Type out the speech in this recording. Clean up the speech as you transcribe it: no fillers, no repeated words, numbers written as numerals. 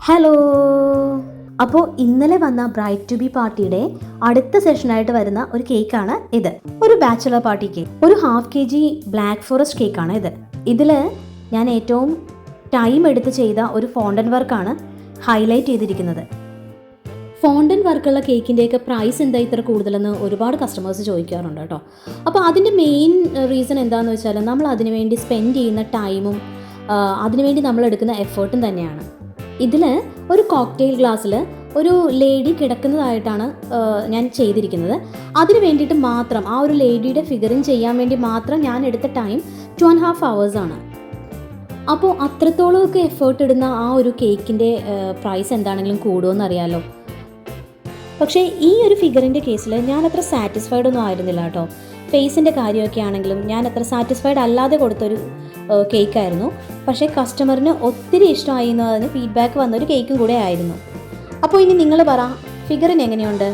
Hello. അപ്പോൾ ഇന്നലെ വന്ന ബ്രൈറ്റ് ടു ബി പാർട്ടിയുടെ അടുത്ത സെഷനായിട്ട് വരുന്ന ഒരു കേക്കാണ് ഇത്. ഒരു ബാച്ചലർ പാർട്ടി കേക്ക്, ഒരു 1/2 kg ബ്ലാക്ക് ഫോറസ്റ്റ് കേക്കാണ് ഇത്. ഇതിൽ ഞാൻ ഏറ്റവും ടൈം എടുത്ത് ചെയ്ത ഒരു ഫോണ്ടൻ വർക്കാണ് ഹൈലൈറ്റ് ചെയ്തിരിക്കുന്നത്. ഫോണ്ടൻ വർക്കുള്ള കേക്കിൻ്റെയൊക്കെ പ്രൈസ് എന്താ ഇത്ര കൂടുതലെന്ന് ഒരുപാട് കസ്റ്റമേഴ്സ് ചോദിക്കാറുണ്ട് കേട്ടോ. അപ്പോൾ അതിൻ്റെ മെയിൻ റീസൺ എന്താണെന്ന് വെച്ചാൽ നമ്മൾ അതിനുവേണ്ടി സ്പെൻഡ് ചെയ്യുന്ന ടൈമും അതിനുവേണ്ടി നമ്മൾ എടുക്കുന്ന എഫേർട്ടും തന്നെയാണ്. ഇതിൽ ഒരു കോക്ടെയിൽ ഗ്ലാസ്സിൽ ഒരു ലേഡി കിടക്കുന്നതായിട്ടാണ് ഞാൻ ചെയ്തിരിക്കുന്നത്. അതിന് വേണ്ടിയിട്ട് മാത്രം, ആ ഒരു ലേഡിയുടെ ഫിഗറിങ് ചെയ്യാൻ വേണ്ടി മാത്രം ഞാൻ എടുത്ത ടൈം 2.5 hours ആണ്. അപ്പോൾ അത്രത്തോളമൊക്കെ എഫേർട്ട് ഇടുന്ന ആ ഒരു കേക്കിൻ്റെ പ്രൈസ് എന്താണെങ്കിലും കൂടുമെന്ന് അറിയാമല്ലോ. പക്ഷേ ഈ ഒരു ഫിഗറിൻ്റെ കേസിൽ ഞാൻ അത്ര സാറ്റിസ്ഫൈഡ് ഒന്നും ആയിരുന്നില്ല കേട്ടോ. ഫേസിൻ്റെ കാര്യമൊക്കെ ആണെങ്കിലും ഞാൻ അത്ര സാറ്റിസ്ഫൈഡ് അല്ലാതെ കൊടുത്തൊരു കേക്കായിരുന്നു. പക്ഷേ കസ്റ്റമറിന് ഒത്തിരി ഇഷ്ടമായി എന്നതിന് ഫീഡ്ബാക്ക് വന്നൊരു കേക്കും കൂടെ ആയിരുന്നു. അപ്പോൾ ഇനി നിങ്ങൾ പറ, ഫിഗറിന് എങ്ങനെയുണ്ട്?